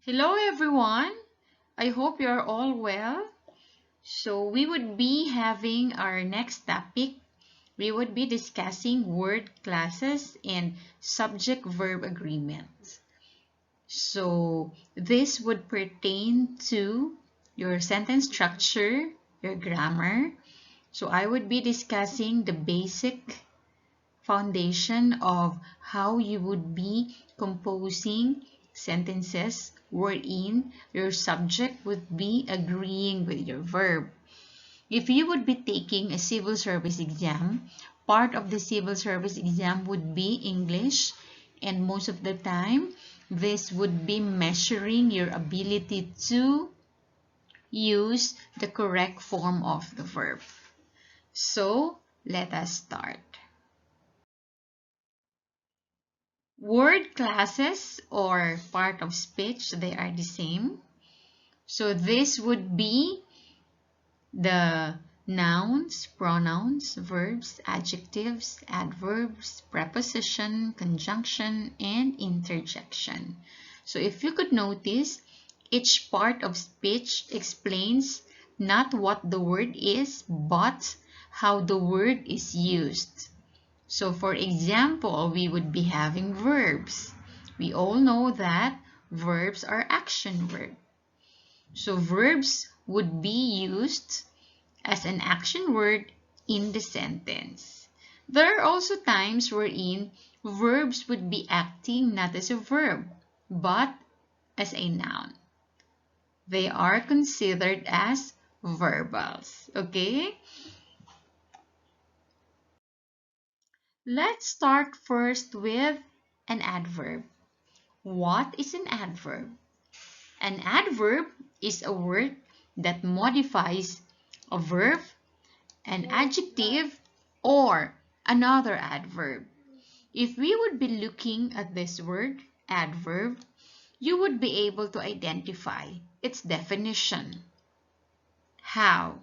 Hello everyone. I hope you're all well. So we would be having our next topic. We would be discussing word classes and subject-verb agreements. So this would pertain to your sentence structure, your grammar. So I would be discussing the basic foundation of how you would be composing sentences wherein your subject would be agreeing with your verb. If you would be taking a civil service exam, part of the civil service exam would be English, and most of the time this would be measuring your ability to use the correct form of the verb. So let us start. Word classes or part of speech, they are the same. So this would be the nouns, pronouns, verbs, adjectives, adverbs, preposition, conjunction, and interjection. So if you could notice, each part of speech explains not what the word is, but how the word is used. So for example, we would be having verbs. We all know that verbs are action verbs. So verbs would be used as an action word in the sentence. There are also times wherein verbs would be acting not as a verb, but as a noun. They are considered as verbals. Okay? Let's start first with an adverb. What is an adverb? An adverb is a word that modifies a verb, an adjective, or another adverb. If we would be looking at this word, adverb, you would be able to identify its definition. How?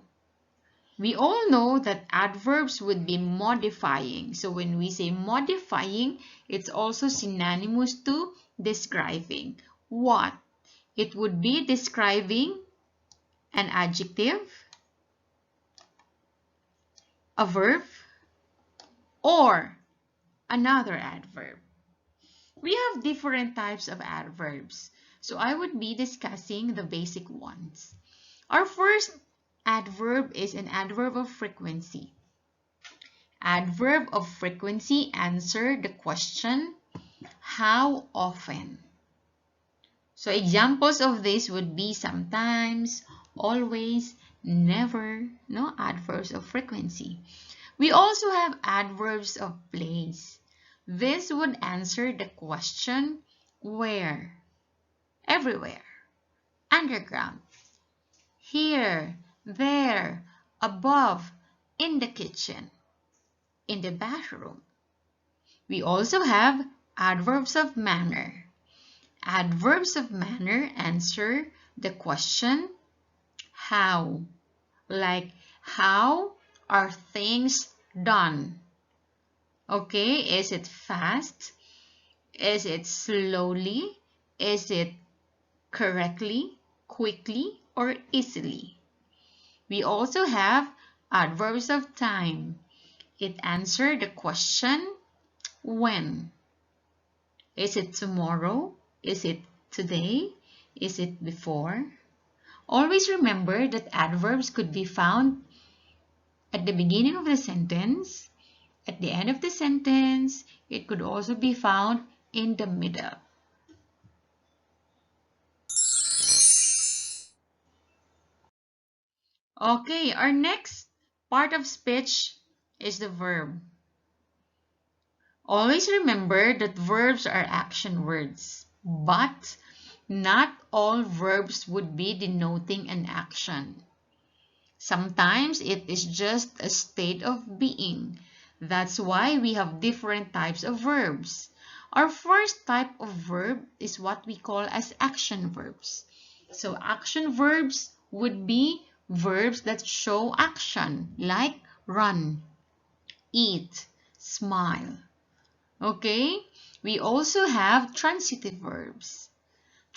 We all know that adverbs would be modifying. So when we say modifying, it's also synonymous to describing. What? It would be describing an adjective, a verb, or another adverb. We have different types of adverbs, so I would be discussing the basic ones. Our first adverb is an adverb of frequency. Adverb of frequency answer the question, how often? So examples of this would be sometimes, always, never, no adverbs of frequency. We also have adverbs of place. This would answer the question, where? Everywhere. Underground. Here, there, above, in the kitchen, in the bathroom. We also have adverbs of manner. Adverbs of manner answer the question, how? Like, how are things done? Okay, is it fast? Is it slowly? Is it correctly, quickly, or easily? We also have adverbs of time. It answers the question, when? Is it tomorrow? Is it today? Is it before? Always remember that adverbs could be found at the beginning of the sentence, at the end of the sentence. It could also be found in the middle. Okay, our next part of speech is the verb. Always remember that verbs are action words, but not all verbs would be denoting an action. Sometimes it is just a state of being. That's why we have different types of verbs. Our first type of verb is what we call as action verbs. So action verbs would be verbs that show action, like run, eat, smile. Okay? We also have transitive verbs.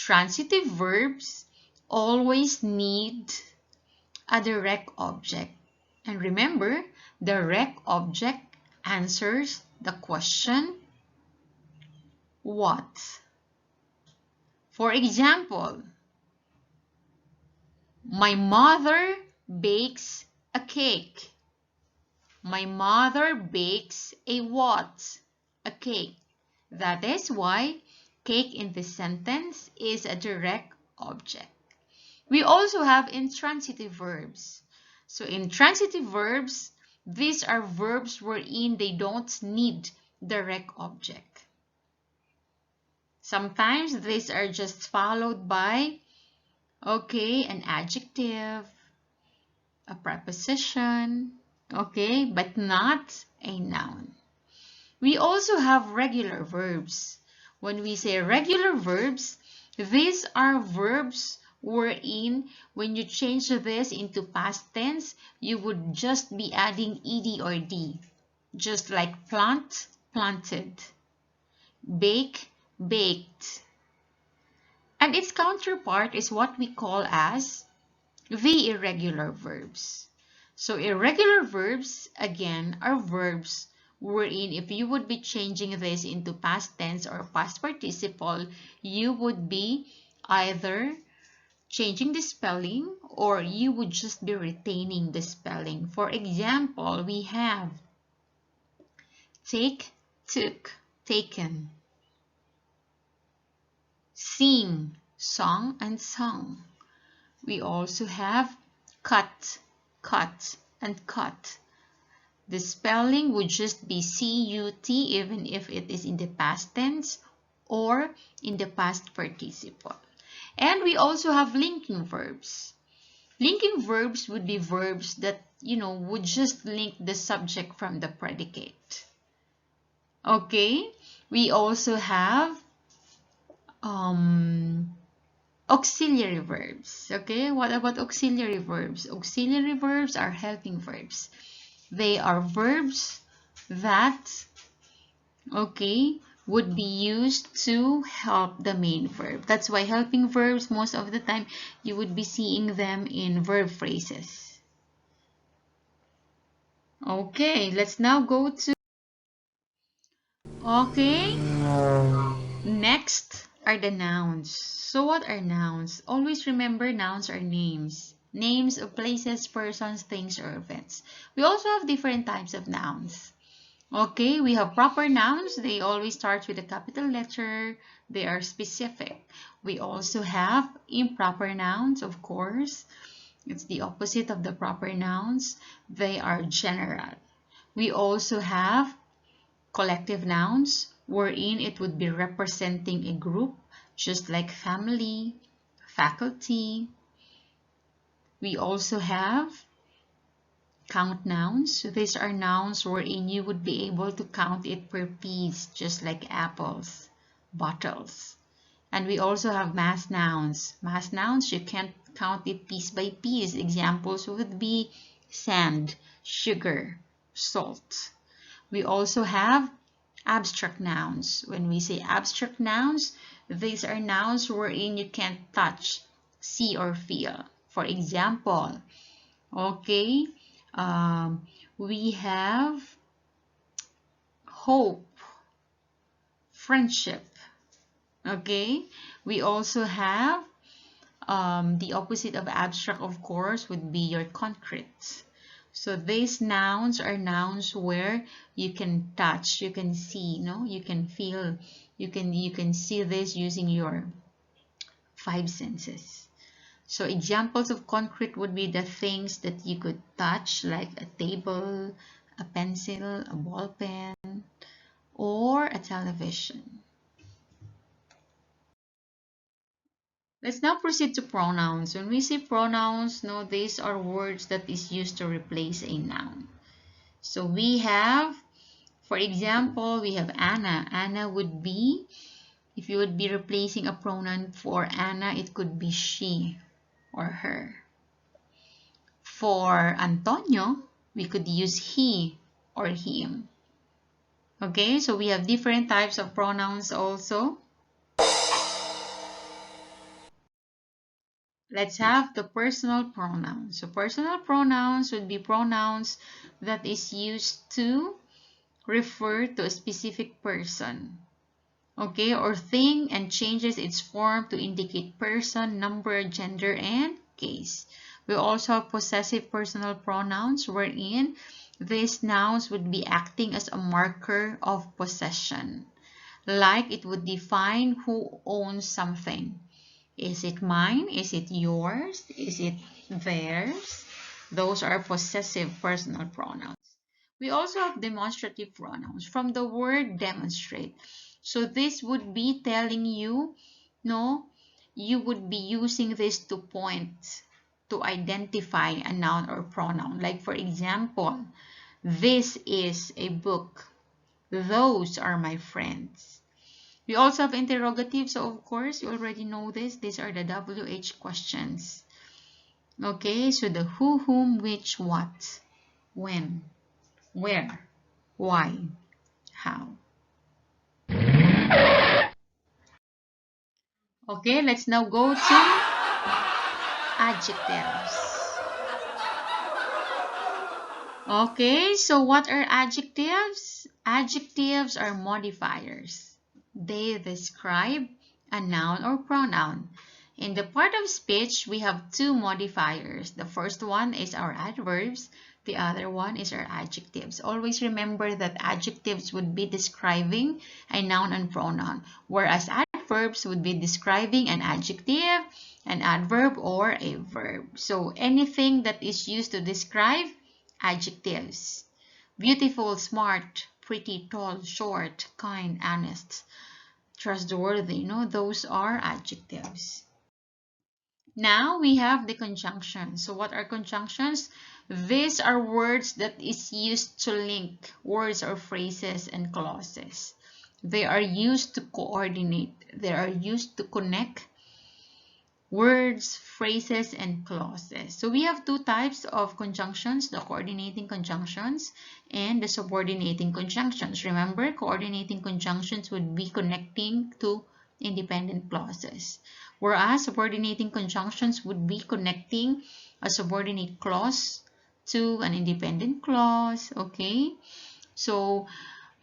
Transitive verbs always need a direct object. And remember, the direct object answers the question, what? For example, my mother bakes a cake. My mother bakes a what? A cake. That is why cake in this sentence is a direct object. We also have intransitive verbs. So intransitive verbs, these are verbs wherein they don't need direct object. Sometimes these are just followed by, okay, an adjective, a preposition, okay, but not a noun. We also have regular verbs. When we say regular verbs, these are verbs wherein when you change this into past tense, you would just be adding ed or d. Just like plant, planted. Bake, baked. And its counterpart is what we call as the irregular verbs. So irregular verbs, again, are verbs wherein if you would be changing this into past tense or past participle, you would be either changing the spelling or you would just be retaining the spelling. For example, we have take, took, taken. Sing, song and sung. We also have cut, cut, and cut. The spelling would just be C-U-T even if it is in the past tense or in the past participle. And we also have linking verbs. Linking verbs would be verbs that, would just link the subject from the predicate. Okay? We also have auxiliary verbs. Okay, what about auxiliary verbs? Auxiliary verbs are helping verbs. They are verbs that, okay, would be used to help the main verb. That's why helping verbs, most of the time, you would be seeing them in verb phrases. Okay, let's now go to... Okay, next are the nouns. So what are nouns? Always remember nouns are names. Names of places, persons, things, or events. We also have different types of nouns. Okay, we have proper nouns. They always start with a capital letter. They are specific. We also have improper nouns, of course. It's the opposite of the proper nouns. They are general. We also have collective nouns, wherein it would be representing a group, just like family, faculty. We also have count nouns. These are nouns wherein you would be able to count it per piece, just like apples, bottles. And we also have mass nouns. Mass nouns, you can't count it piece by piece. Examples would be sand, sugar, salt. We also have abstract nouns. When we say abstract nouns, these are nouns wherein you can't touch, see, or feel. For example, okay, we have hope, friendship. Okay, we also have the opposite of abstract, of course, would be your concrete. So these nouns are nouns where you can touch, you can see, you can feel, you can see this using your five senses. So examples of concrete would be the things that you could touch, like a table, a pencil, a ball pen, or a television. Let's now proceed to pronouns. When we say pronouns, these are words that is used to replace a noun. So we have, for example, we have Anna. Anna would be, if you would be replacing a pronoun for Anna, it could be she or her. For Antonio, we could use he or him. Okay, so we have different types of pronouns also. Let's have the personal pronouns. So personal pronouns would be pronouns that is used to refer to a specific person, okay, or thing, and changes its form to indicate person, number, gender, and case. We also have possessive personal pronouns wherein these nouns would be acting as a marker of possession. Like it would define who owns something. Is it mine? Is it yours? Is it theirs? Those are possessive personal pronouns. We also have demonstrative pronouns from the word demonstrate. So this would be telling you, no, you would be using this to point, to identify a noun or pronoun. Like for example, this is a book. Those are my friends. We also have interrogatives, so of course, you already know this. These are the WH questions. Okay, so the who, whom, which, what, when, where, why, how. Okay, let's now go to adjectives. Okay, so what are adjectives? Adjectives are modifiers. They describe a noun or pronoun. In the part of speech, we have two modifiers. The first one is our adverbs. The other one is our adjectives. Always remember that adjectives would be describing a noun and pronoun, whereas adverbs would be describing an adjective, an adverb, or a verb. So anything that is used to describe adjectives. Beautiful, smart, pretty, tall, short, kind, honest, trustworthy. Those are adjectives. Now we have the conjunctions. So what are conjunctions? These are words that is used to link words or phrases and clauses. They are used to coordinate. They are used to connect words, phrases, and clauses. So we have two types of conjunctions, the coordinating conjunctions and the subordinating conjunctions. Remember, coordinating conjunctions would be connecting to independent clauses, whereas subordinating conjunctions would be connecting a subordinate clause to an independent clause, okay? So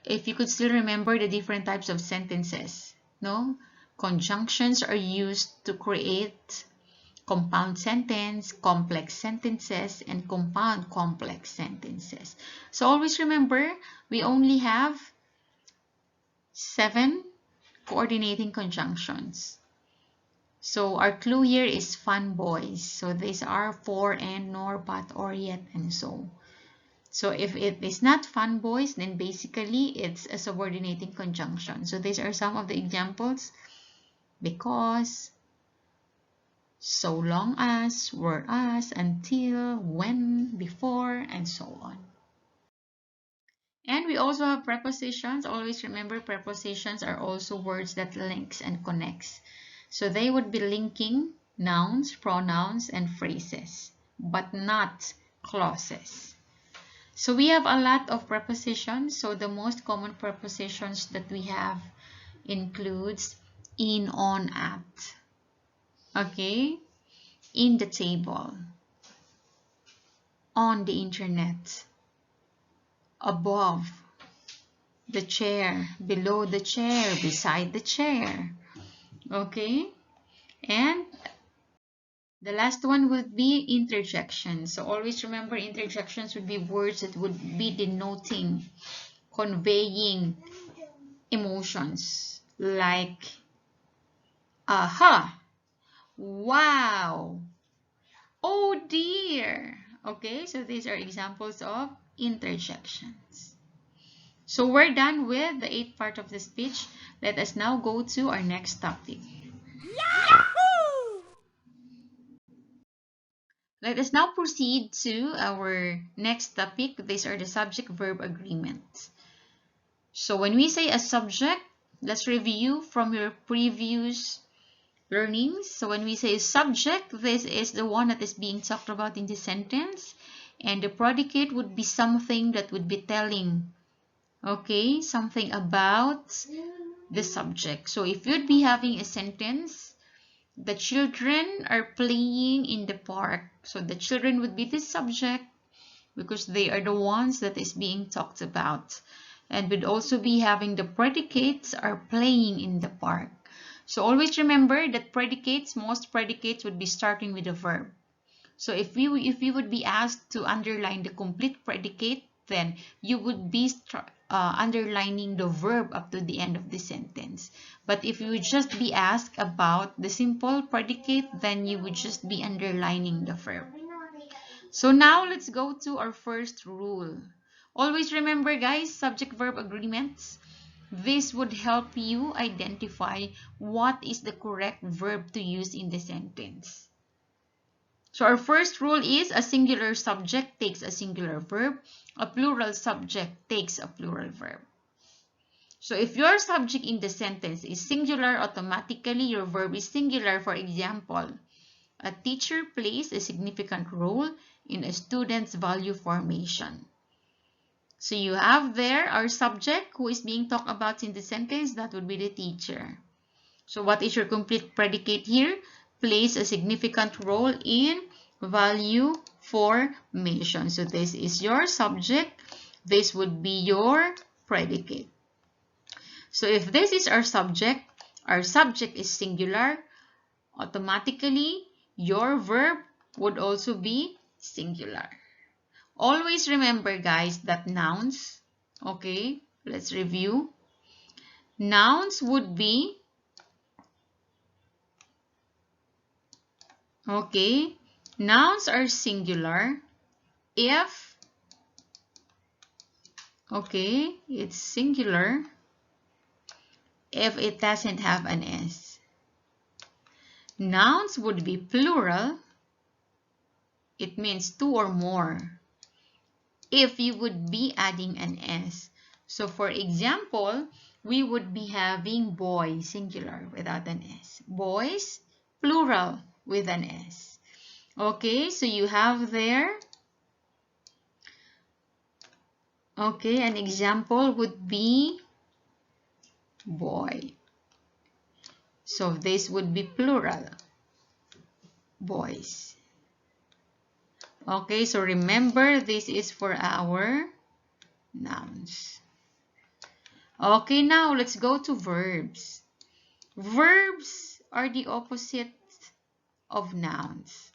if you could still remember the different types of sentences, no? Conjunctions are used to create compound sentence, complex sentences, and compound complex sentences. So always remember, we only have 7 coordinating conjunctions. So our clue here is fun boys. So these are for, and, nor, but, or, yet, and so. So if it is not fun boys, then basically it's a subordinating conjunction. So these are some of the examples. Because, so long as, whereas, until, when, before, and so on. And we also have prepositions. Always remember, prepositions are also words that links and connects. So they would be linking nouns, pronouns, and phrases, but not clauses. So we have a lot of prepositions. So the most common prepositions that we have includes in, on, at. Okay? In the table, on the internet, above the chair, below the chair, beside the chair. Okay? And the last one would be interjections. So always remember, interjections would be words that would be denoting, conveying emotions like aha, wow, oh dear. Okay, so these are examples of interjections. So we're done with the 8th part of the speech. Let us now go to our next topic. Let us now proceed to our next topic. These are the subject-verb agreements. So when we say a subject, let's review from your previous learnings. So when we say subject, this is the one that is being talked about in the sentence. And the predicate would be something that would be telling, okay, something about the subject. So if you'd be having a sentence The children are playing in the park. So the children would be the subject because they are the ones that is being talked about. And we'd also be having the predicates are playing in the park. So always remember that most predicates would be starting with a verb. So if you would be asked to underline the complete predicate, then you would be underlining the verb up to the end of the sentence. But if you would just be asked about the simple predicate, then you would just be underlining the verb. So now let's go to our first rule. Always remember, guys, subject-verb agreements. This would help you identify what is the correct verb to use in the sentence. So our first rule is a singular subject takes a singular verb. A plural subject takes a plural verb. So if your subject in the sentence is singular, automatically your verb is singular. For example, a teacher plays a significant role in a student's value formation. So you have there our subject who is being talked about in the sentence. That would be the teacher. So what is your complete predicate here? Plays a significant role in value formation. So this is your subject. This would be your predicate. So if this is our subject is singular, automatically your verb would also be singular. Always remember, guys, that nouns, okay, let's review. Nouns would be, okay, nouns are singular if, okay, it's singular if it doesn't have an S. Nouns would be plural, it means two or more, if you would be adding an S. So for example, we would be having boy, singular, without an S. Boys, plural, with an S. Okay, so you have there, okay, an example would be boy. So this would be plural, boys. Okay, so remember this is for our nouns. Okay, now let's go to verbs. Verbs are the opposite of nouns.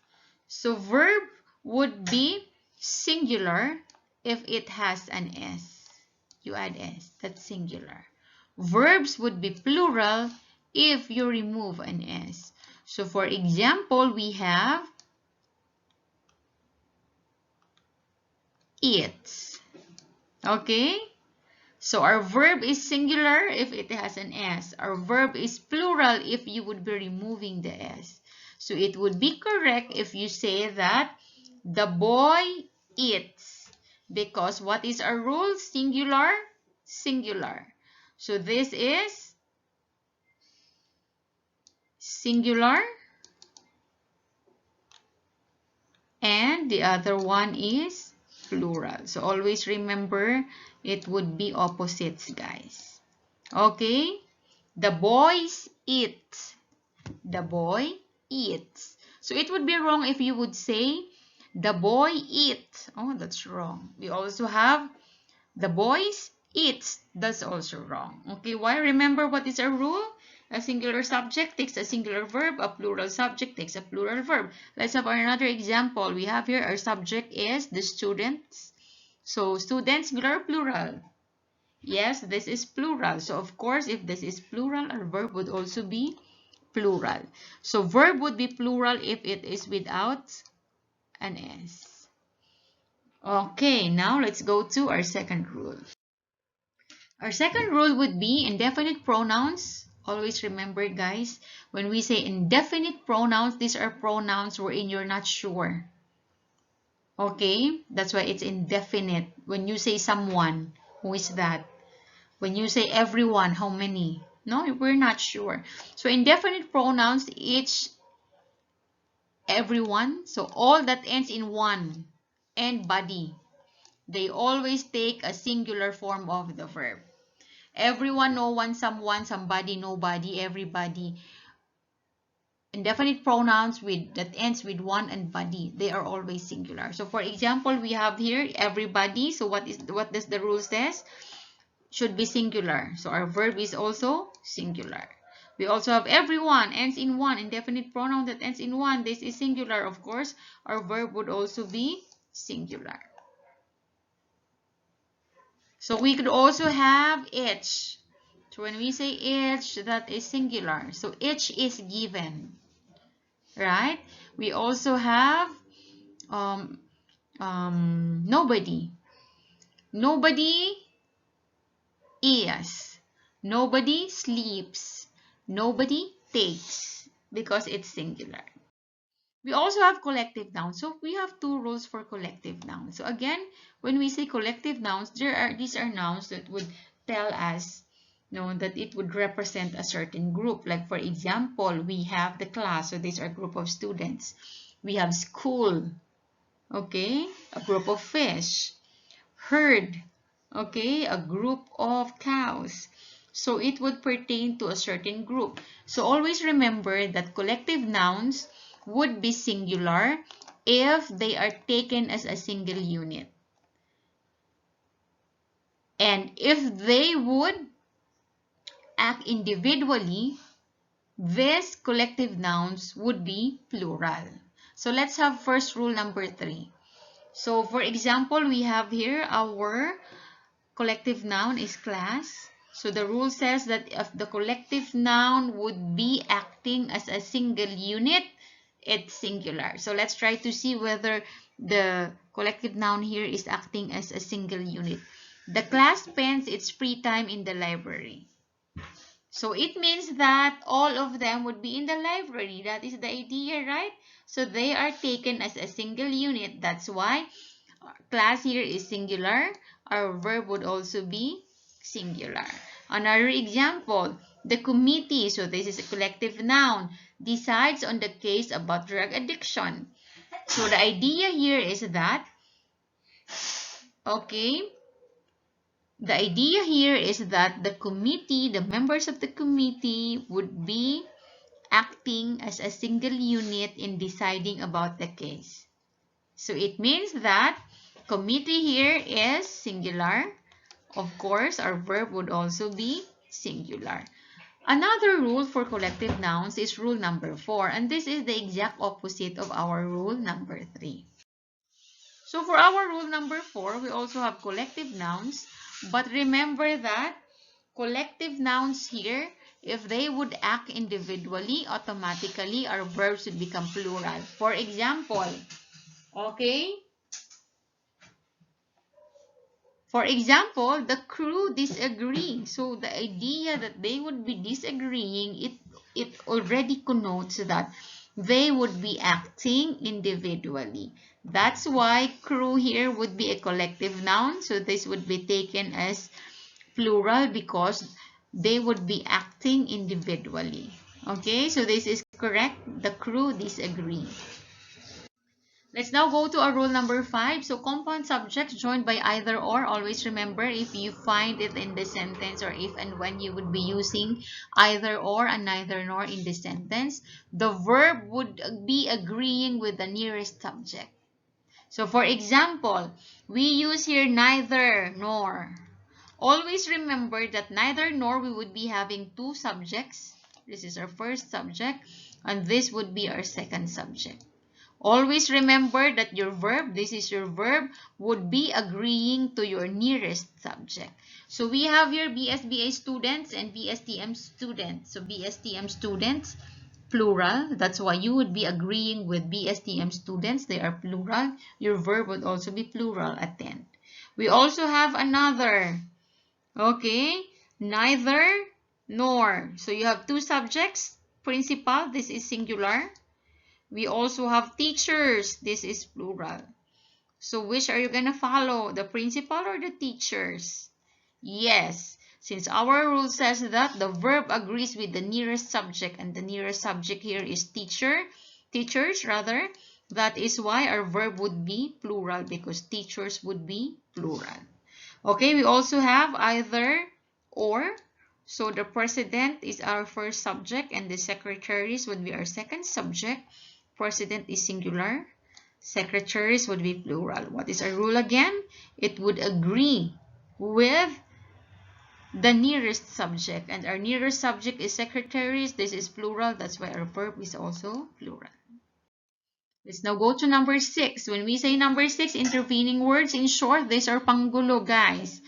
So verb would be singular if it has an S. You add S, that's singular. Verbs would be plural if you remove an S. So for example, we have eats. Okay? So our verb is singular if it has an S. Our verb is plural if you would be removing the S. So it would be correct if you say that the boy eats. Because what is our rule? Singular, singular. So this is singular. And the other one is plural. So always remember it would be opposites, guys. Okay? The boys eat. The boy eats. So it would be wrong if you would say the boy eat. Oh, that's wrong. We also have the boys eats. That's also wrong. Okay, why? Remember what is our rule? A singular subject takes a singular verb. A plural subject takes a plural verb. Let's have another example. We have here our subject is the students. So students, singular, plural. Yes, this is plural. So of course, if this is plural, our verb would also be plural. So verb would be plural if it is without an S. Okay, now let's go to our second rule. Our second rule would be indefinite pronouns. Always remember, guys, when we say indefinite pronouns, these are pronouns wherein you're not sure. Okay, that's why it's indefinite. When you say someone, who is that? When you say everyone, how many? No, we're not sure. So indefinite pronouns, each, everyone. So all that ends in one and body. They always take a singular form of the verb. Everyone, no one, someone, somebody, nobody, everybody. indefinite pronouns that ends with one and body, they are always singular. So for example, we have here everybody. So what does the rule says? Should be singular. So our verb is also singular. We also have everyone ends in one, indefinite pronoun that ends in one. This is singular, of course. Our verb would also be singular. So we could also have each. So when we say each, that is singular. So each is given, right? We also have nobody. Nobody is. Nobody sleeps. Nobody takes, because it's singular. We also have collective nouns. So we have two rules for collective nouns. So again, when we say collective nouns, these are nouns that would tell us, that it would represent a certain group. Like for example, we have the class. So these are a group of students. We have school. Okay, a group of fish. Herd. Okay, a group of cows. So it would pertain to a certain group. So always remember that collective nouns would be singular if they are taken as a single unit. And if they would act individually, these collective nouns would be plural. So let's have first rule number 3. So for example, we have here our collective noun is class. So the rule says that if the collective noun would be acting as a single unit, it's singular. So let's try to see whether the collective noun here is acting as a single unit. The class spends its free time in the library. So it means that all of them would be in the library. That is the idea, right? So they are taken as a single unit. That's why class here is singular. Our verb would also be singular. Another example, the committee, so this is a collective noun, decides on the case about drug addiction. So the idea here is that, okay, the idea here is that the committee, the members of the committee would be acting as a single unit in deciding about the case. So it means that committee here is singular. Of course, our verb would also be singular. Another rule for collective nouns is rule number 4, and this is the exact opposite of our rule number 3. So for our rule number 4, we also have collective nouns, but remember that collective nouns here, if they would act individually, automatically our verbs would become plural. For example, okay? For example, the crew disagree. So the idea that they would be disagreeing, it already connotes that they would be acting individually. That's why crew here would be a collective noun. So this would be taken as plural because they would be acting individually. Okay, so this is correct. The crew disagree. Let's now go to our rule number 5. So compound subjects joined by either or. Always remember, if you find it in the sentence, or if and when you would be using either or and neither nor in the sentence, the verb would be agreeing with the nearest subject. So for example, we use here neither nor. Always remember that neither nor, we would be having two subjects. This is our first subject, and this would be our second subject. Always remember that your verb, this is your verb, would be agreeing to your nearest subject. So we have here BSBA students and BSTM students. So BSTM students, plural. That's why you would be agreeing with BSTM students. They are plural. Your verb would also be plural, attend. We also have another. Okay, neither nor. So you have two subjects. Principal, this is singular. We also have teachers. This is plural. So which are you going to follow? The principal or the teachers? Yes. Since our rule says that the verb agrees with the nearest subject, and the nearest subject here is teachers rather, that is why our verb would be plural, because teachers would be plural. Okay, we also have either or. So the president is our first subject and the secretaries would be our second subject. President is singular. Secretaries would be plural. What is our rule again? It would agree with the nearest subject, and our nearest subject is secretaries. This is plural. That's why our verb is also plural. Let's now go to number 6. When we say number 6, intervening words, in short, these are panggulo, guys.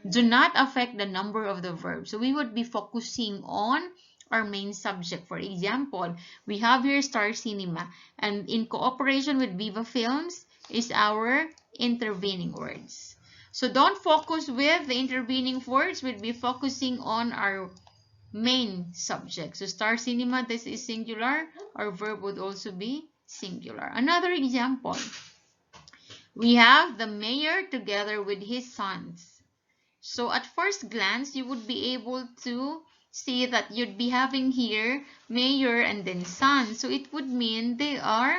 Do not affect the number of the verb. So we would be focusing on our main subject. For example, we have here Star Cinema, and in cooperation with Viva Films is our intervening words. So don't focus with the intervening words. We'll be focusing on our main subject. So Star Cinema, this is singular. Our verb would also be singular. Another example, we have the mayor together with his sons. So at first glance, you would be able to see that you'd be having here mayor and then son. So it would mean they are,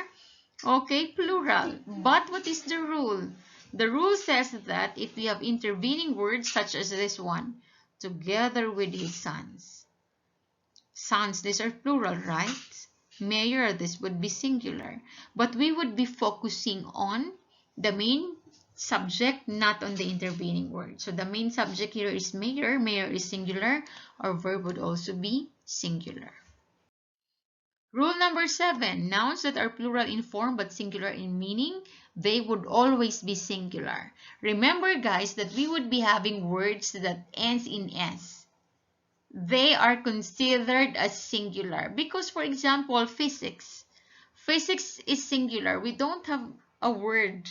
okay, plural. But what is the rule? The rule says that if we have intervening words such as this one, together with his sons. Sons, these are plural, right? Mayor, this would be singular. But we would be focusing on the main subject, not on the intervening word. So the main subject here is mayor. Mayor is singular. Our verb would also be singular. Rule number 7, nouns that are plural in form but singular in meaning, they would always be singular. Remember, guys, that we would be having words that ends in S. They are considered as singular because, for example, physics. Physics is singular. We don't have a word,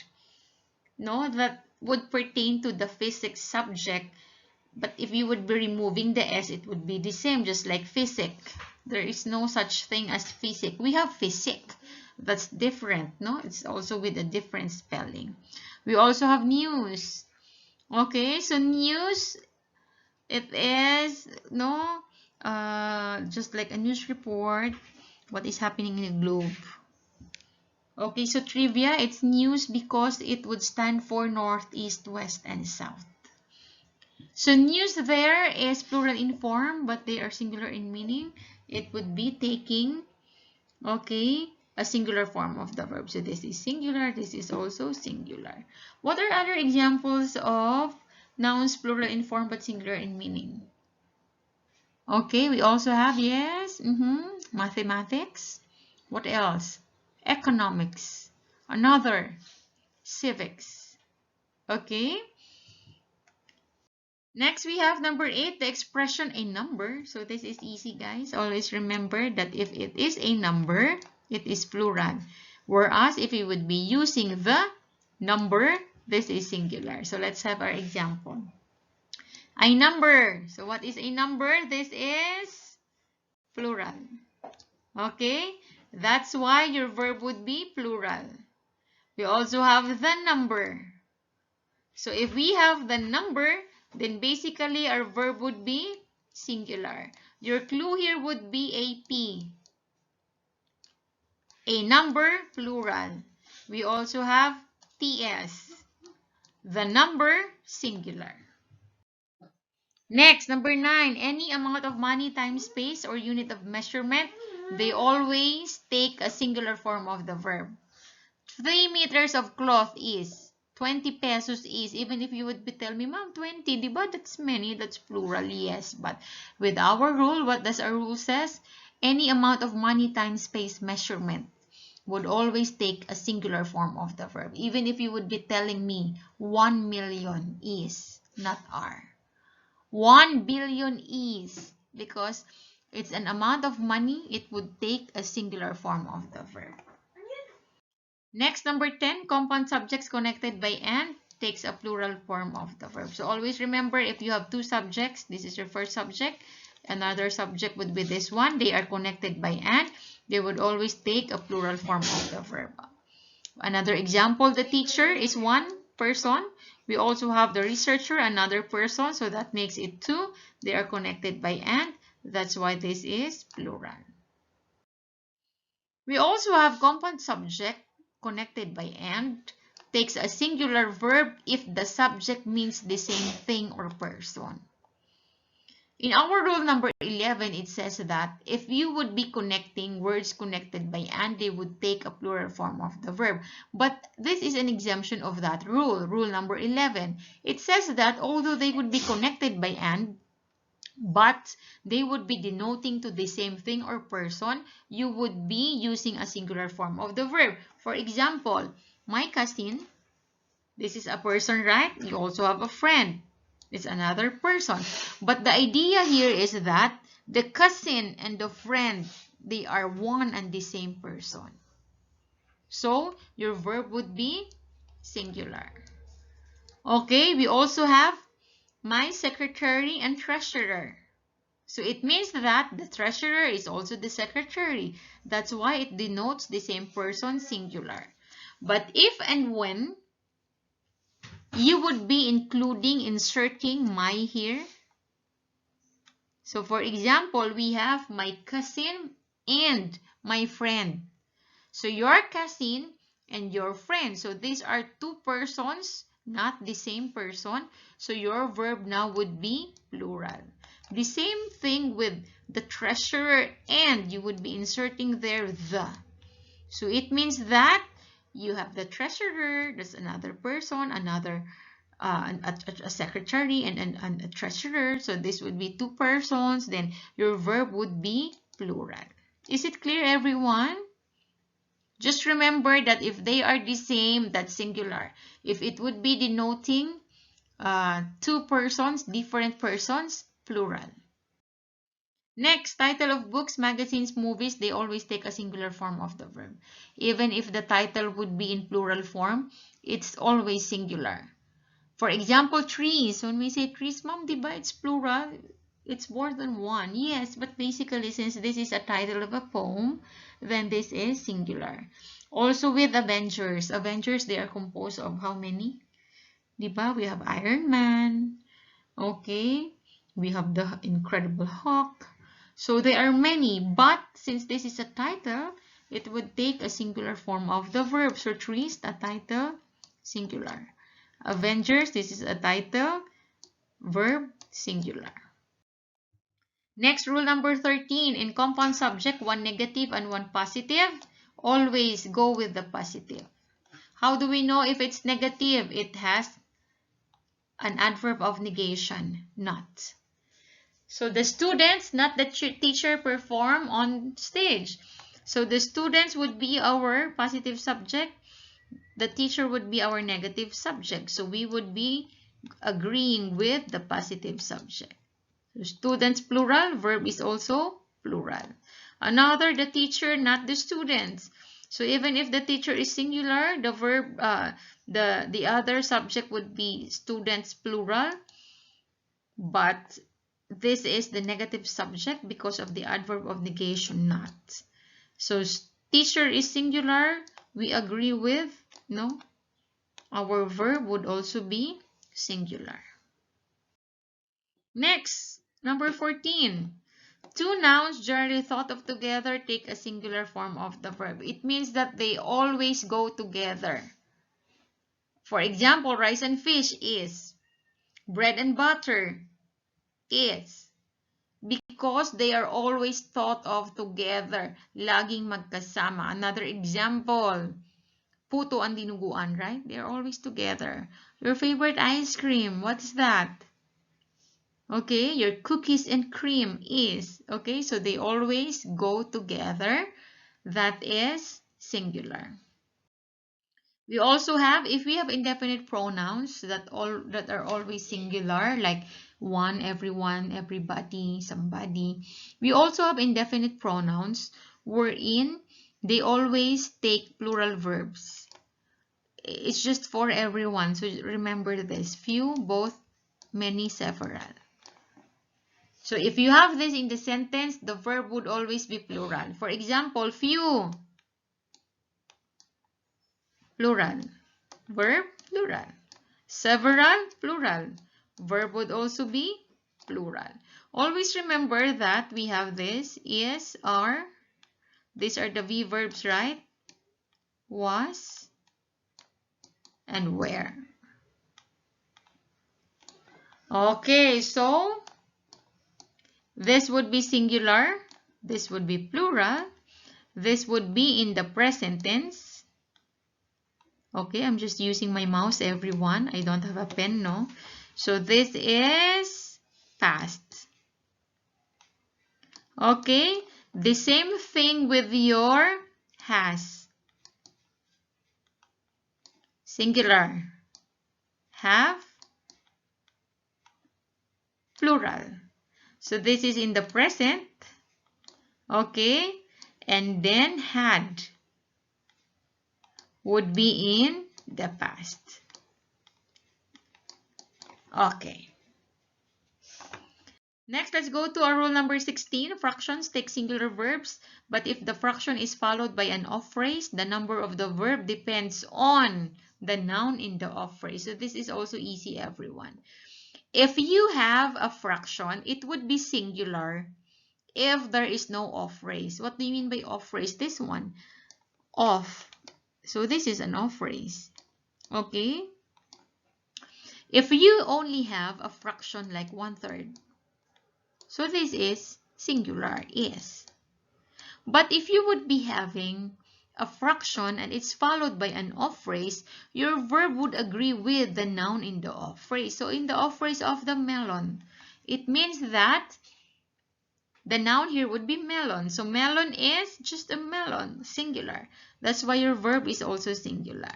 no, that would pertain to the physics subject. But if you would be removing the S, it would be the same, just like physic. There is no such thing as physic. We have physic. That's different, no? It's also with a different spelling. We also have news. Okay, so news, it is, no, just like a news report, what is happening in the globe. Okay, so trivia, it's news because it would stand for north, east, west, and south. So news there is plural in form, but they are singular in meaning. It would be taking, okay, a singular form of the verb. So this is singular, this is also singular. What are other examples of nouns plural in form but singular in meaning? Okay, we also have, yes, mathematics. What else? Economics. Another, civics. Okay. Next, we have number 8, the expression a number. So this is easy, guys. Always remember that if it is a number, it is plural. Whereas if you would be using the number, this is singular. So let's have our example. A number. So what is a number? This is plural. Okay, that's why your verb would be plural. We also have the number. So if we have the number, then basically our verb would be singular. Your clue here would be a P. A number, plural. We also have TS. The number, singular. Next, number 9, any amount of money times space or unit of measurement, they always take a singular form of the verb. 3 meters of cloth is, 20 pesos is, even if you would be telling me, Ma'am, 20, diba? That's many, that's plural, yes. But with our rule, what does our rule says? Any amount of money times space measurement would always take a singular form of the verb. Even if you would be telling me 1 million is, not are. 1 billion is, because it's an amount of money, it would take a singular form of the verb. Next, number 10, compound subjects connected by and takes a plural form of the verb. So always remember, if you have two subjects, this is your first subject, another subject would be this one, they are connected by and, they would always take a plural form of the verb. Another example, the teacher is one person. We also have the researcher, another person, so that makes it two. They are connected by and, that's why this is plural. We also have compound subject connected by and, takes a singular verb if the subject means the same thing or person. In our rule number 11, it says that if you would be connecting words connected by and, they would take a plural form of the verb. But this is an exemption of that rule, rule number 11. It says that although they would be connected by and, but they would be denoting to the same thing or person, you would be using a singular form of the verb. For example, my cousin, this is a person, right? You also have a friend. It's another person. But the idea here is that the cousin and the friend, they are one and the same person. So your verb would be singular. Okay, we also have my secretary and treasurer. So it means that the treasurer is also the secretary. That's why it denotes the same person, singular. But if and when you would be inserting my here. So for example, we have my cousin and my friend. So your cousin and your friend. So these are two persons, not the same person. So your verb now would be plural. The same thing with the treasurer, and you would be inserting there the. So it means that you have the treasurer, that's another person, another a secretary and a treasurer. So this would be two persons. Then your verb would be plural. Is it clear, everyone? Just remember that if they are the same, that's singular. If it would be denoting two persons, different persons, plural. Next, title of books, magazines, movies, they always take a singular form of the verb. Even if the title would be in plural form, it's always singular. For example, trees. When we say trees, mom, diba, it's plural. It's more than one. Yes, but basically, since this is a title of a poem, then this is singular. Also with Avengers. Avengers, they are composed of how many? Diba? We have Iron Man. Okay. We have the Incredible Hulk. So there are many, but since this is a title, it would take a singular form of the verb. So trees, a title, singular. Avengers, this is a title, verb, singular. Next, rule number 13. In compound subject, one negative and one positive. Always go with the positive. How do we know if it's negative? It has an adverb of negation, not. So the students, not the teacher, perform on stage. So the students would be our positive subject. The teacher would be our negative subject. So we would be agreeing with the positive subject. So students plural, verb is also plural. Another, the teacher, not the students. So even if the teacher is singular, the verb, the other subject would be students plural. But this is the negative subject because of the adverb of negation, not. So teacher is singular. We agree with, no, our verb would also be singular. Next, number 14. Two nouns generally thought of together take a singular form of the verb. It means that they always go together. For example, rice and fish is. Bread and butter is. Because they are always thought of together. Laging magkasama. Another example, puto and dinuguan, right? They are always together. Your favorite ice cream, what is that? Okay, your cookies and cream is. Okay, so they always go together. That is singular. We also have, if we have indefinite pronouns that are always singular, like one, everyone, everybody, somebody. We also have indefinite pronouns wherein they always take plural verbs. It's just for everyone. So remember this. Few, both, many, several. So if you have this in the sentence, the verb would always be plural. For example, few, plural. Verb, plural. Several, plural. Verb would also be plural. Always remember that we have this, is, are. These are the V verbs, right? Was and were. Okay, so This would be singular. This would be plural. This would be in the present tense. Okay, I'm just using my mouse, everyone. I don't have a pen, no? So this is past. Okay, the same thing with your has. Singular. Have. Plural. So this is in the present. Okay, and then had would be in the past. Okay. Next, let's go to our rule number 16. Fractions take singular verbs, but if the fraction is followed by an off phrase, the number of the verb depends on the noun in the off phrase. So this is also easy, everyone. If you have a fraction, it would be singular if there is no off phrase. What do you mean by off phrase? This one. Off. So this is an off phrase. Okay? If you only have a fraction like 1/3, so this is singular, is. But if you would be having a fraction and it's followed by an off phrase, your verb would agree with the noun in the off phrase. So in the off phrase of the melon, it means that the noun here would be melon. So melon is just a melon, singular. That's why your verb is also singular.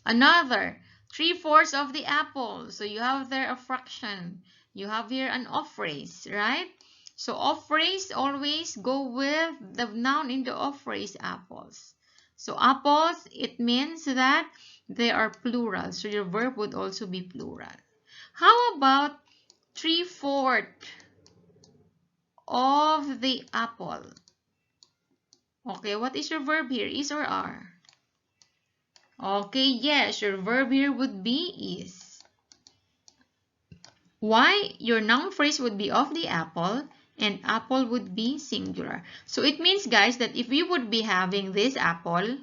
Another, 3/4 of the apple. So you have there a fraction. You have here an off phrase, right? So off phrase always go with the noun in the off phrase, apples. So apples, it means that they are plural. So your verb would also be plural. How about 3/4 of the apple? Okay, what is your verb here? Is or are? Okay, yes, your verb here would be is. Why? Your noun phrase would be of the apple and apple would be singular. So it means, guys, that if we would be having this apple,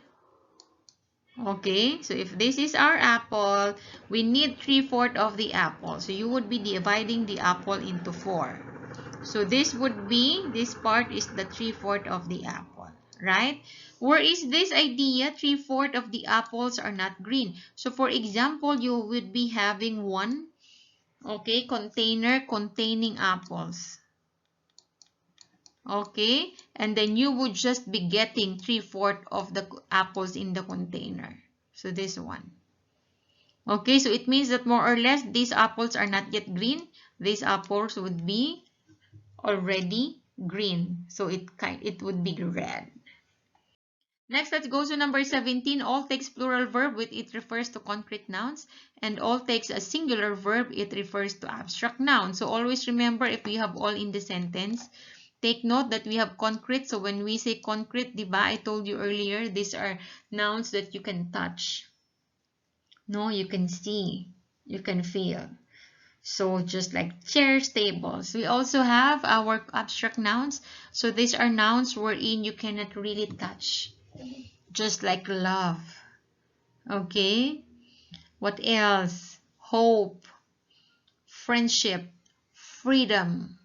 okay, so if this is our apple, we need 3/4 of the apple. So you would be dividing the apple into 4. So this would be, this part is the 3/4 of the apple, right? Where is this idea? 3/4 of the apples are not green. So for example, you would be having one, okay, container containing apples. Okay, and then you would just be getting 3/4 of the apples in the container. So this one. Okay, so it means that more or less these apples are not yet green. These apples would be already green, so it would be red. Next, let's go to number 17. All takes plural verb with it refers to concrete nouns, and all takes a singular verb, it refers to abstract nouns. So always remember, if we have all in the sentence, take note that we have concrete. So when we say concrete, diba, I told you earlier, these are nouns that you can touch. No, you can see, you can feel. So just like chairs, tables. We also have our abstract nouns. So these are nouns wherein you cannot really touch. Just like love. Okay? What else? Hope, friendship, freedom.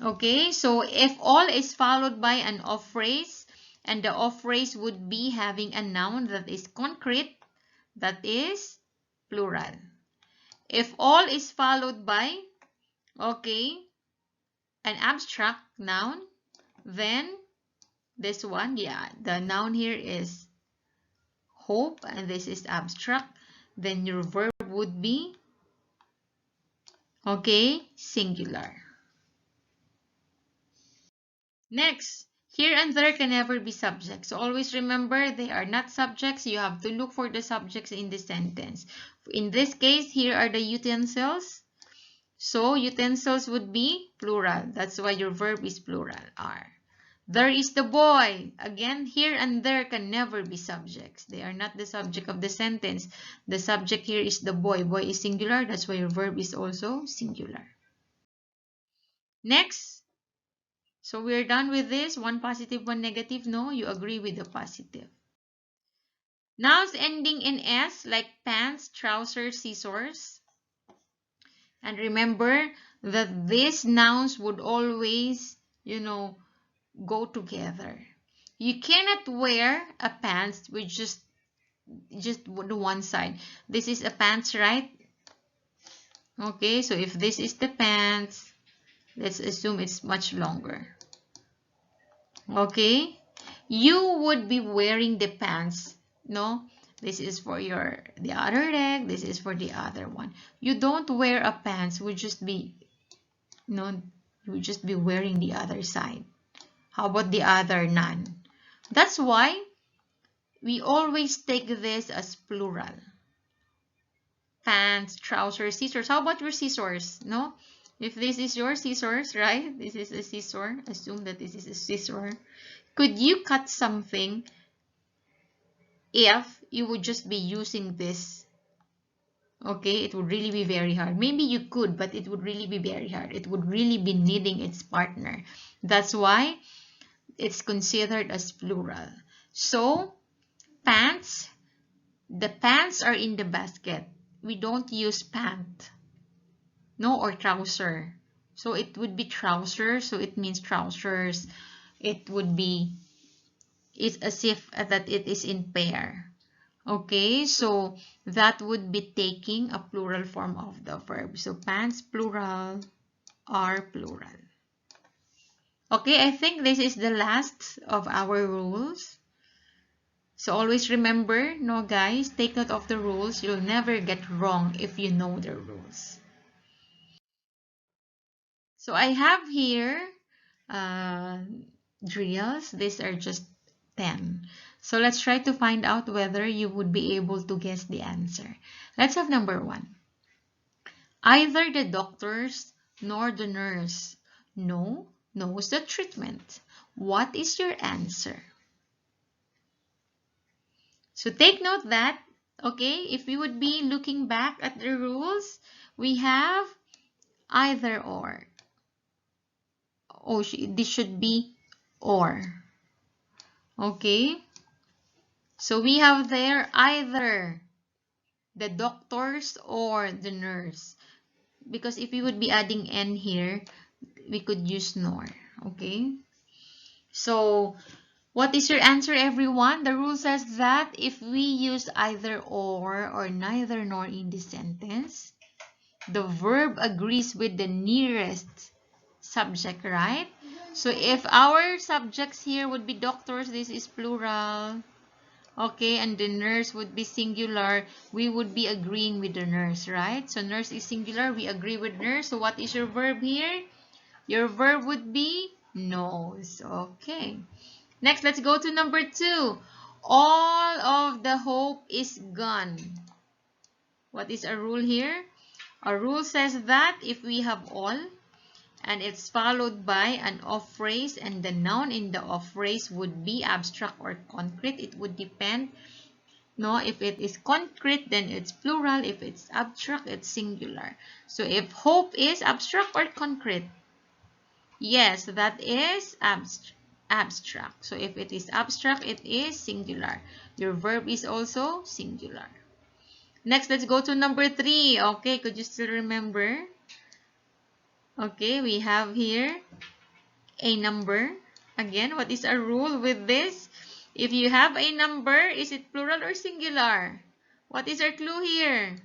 Okay? So if all is followed by an off phrase, and the off phrase would be having a noun that is concrete, that is plural. If all is followed by, okay, an abstract noun, then this one, yeah, the noun here is hope and this is abstract, then your verb would be, okay, singular. Next, here and there can never be subjects. So always remember, they are not subjects. You have to look for the subjects in the sentence. In this case, here are the utensils. So utensils would be plural. That's why your verb is plural, are. There is the boy. Again, here and there can never be subjects. They are not the subject of the sentence. The subject here is the boy. Boy is singular. That's why your verb is also singular. Next. So we're done with this. One positive, one negative. No, you agree with the positive. Nouns ending in S like pants, trousers, scissors. And remember, that these nouns would always, go together. You cannot wear a pants with just the one side. This is a pants, right? Okay, so if this is the pants, let's assume it's much longer. Okay, you would be wearing the pants, no? This is for the other leg, this is for the other one. You don't wear a pants, would just be, you would just be wearing the other side. How about the other none? That's why we always take this as plural. Pants, trousers, scissors. How about your scissors? No? If this is your scissors, right? This is a scissor. Assume that this is a scissor. Could you cut something if you would just be using this? Okay, it would really be very hard. Maybe you could, but it would really be very hard. It would really be needing its partner. That's why it's considered as plural. So, pants, the pants are in the basket. We don't use pant, no, or trouser. So it would be trousers, so it means trousers. It would be, it's as if that it is in pair. Okay, so that would be taking a plural form of the verb. So pants plural are plural. Okay, I think this is the last of our rules. So always remember, no guys, take note of the rules. You'll never get wrong if you know the rules. So I have here drills. These are just 10. So let's try to find out whether you would be able to guess the answer. Let's have number 1. Either the doctors nor the nurse knows the treatment. What is your answer? So take note that, okay, if we would be looking back at the rules, we have either or. Oh, this should be or. Okay. So we have there either the doctors or the nurse. Because if we would be adding N here, we could use nor. Okay. So what is your answer, everyone? The rule says that if we use either or neither nor in the sentence, the verb agrees with the nearest subject, right? So if our subjects here would be doctors, this is plural. Okay, and the nurse would be singular. We would be agreeing with the nurse, right? So nurse is singular. We agree with nurse. So what is your verb here? Your verb would be knows. Okay. Next, let's go to number 2. All of the hope is gone. What is a rule here? A rule says that if we have all, and it's followed by an off phrase, and the noun in the off phrase would be abstract or concrete. It would depend. No, if it is concrete, then it's plural. If it's abstract, it's singular. So if hope is abstract or concrete, yes, that is abstract. So if it is abstract, it is singular. Your verb is also singular. Next, let's go to number 3. Okay, could you still remember? Okay, we have here a number. Again, what is our rule with this? If you have a number, is it plural or singular? What is our clue here?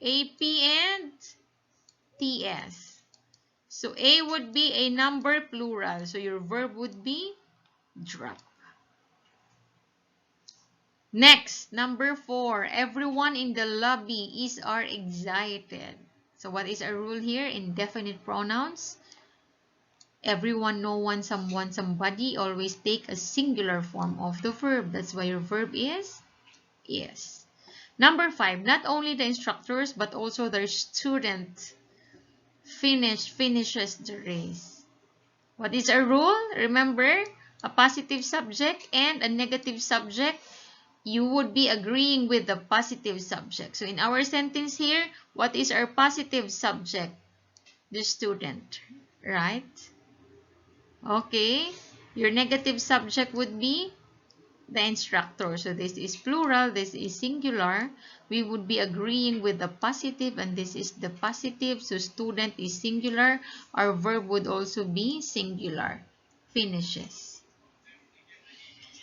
A, P, and TS. So A would be a number plural. So your verb would be drop. Next, number 4. Everyone in the lobby are excited. So what is our rule here? Indefinite pronouns. Everyone, no one, someone, somebody always take a singular form of the verb. That's why your verb is. Number 5. Not only the instructors but also their student finishes the race. What is our rule? Remember, a positive subject and a negative subject. You would be agreeing with the positive subject. So in our sentence here, what is our positive subject? The student, right? Okay. Your negative subject would be the instructor. So this is plural, this is singular. We would be agreeing with the positive, and this is the positive. So student is singular. Our verb would also be singular. Finishes.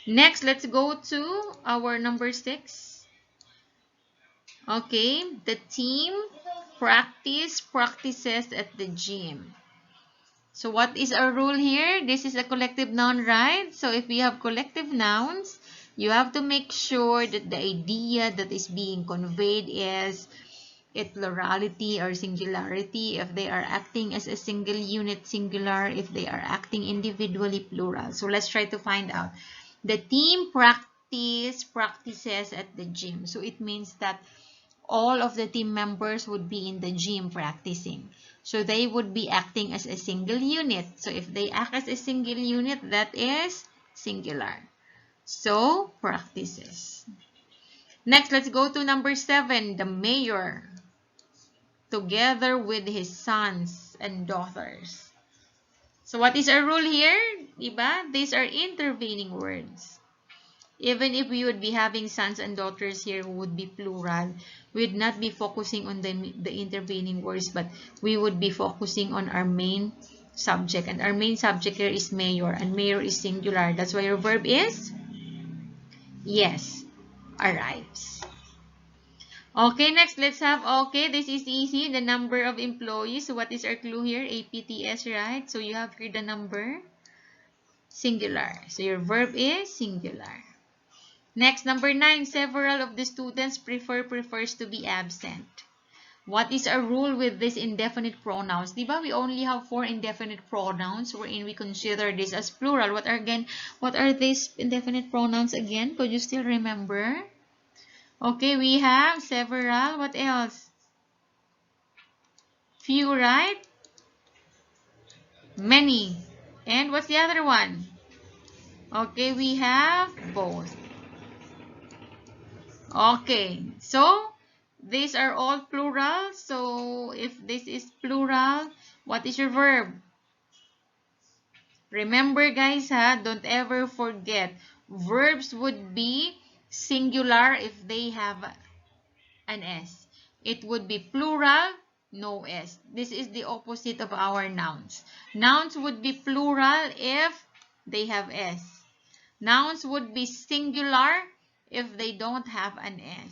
Next, let's go to our number 6. Okay, the team practices at the gym. So what is our rule here? This is a collective noun, right? So if we have collective nouns, you have to make sure that the idea that is being conveyed is a plurality or singularity. If they are acting as a single unit, singular. If they are acting individually, plural. So let's try to find out. The team practices at the gym. So it means that all of the team members would be in the gym practicing. So they would be acting as a single unit. So if they act as a single unit, that is singular. So practices. Next, let's go to number 7, the mayor, together with his sons and daughters. So what is our rule here? Diba? These are intervening words. Even if we would be having sons and daughters here who would be plural, we would not be focusing on the intervening words, but we would be focusing on our main subject. And our main subject here is mayor, and mayor is singular. That's why your verb is yes, arrives. Okay, next let's have, okay, this is easy, the number of employees. So what is our clue here? APTS, right? So you have here the number, singular. So your verb is singular. Next, number 9, several of the students prefers to be absent. What is our rule with these indefinite pronouns? Diba we only have 4 indefinite pronouns wherein we consider this as plural. What are these indefinite pronouns again? Could you still remember? Okay, we have several. What else? Few, right? Many. And what's the other one? Okay, we have both. Okay, so these are all plural. So if this is plural, what is your verb? Remember guys, don't ever forget. Verbs would be singular if they have an S. It would be plural, no S. This is the opposite of our nouns. Nouns would be plural if they have S. Nouns would be singular if they don't have an S.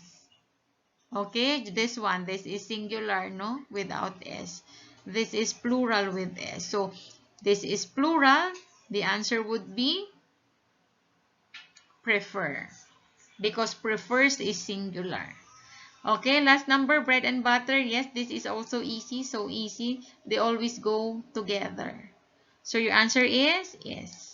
Okay, this is singular, no? Without S. This is plural with S. So, this is plural. The answer would be prefer. Because prefers is singular. Okay, last number, bread and butter. Yes, this is also easy. So easy. They always go together. So, your answer is yes.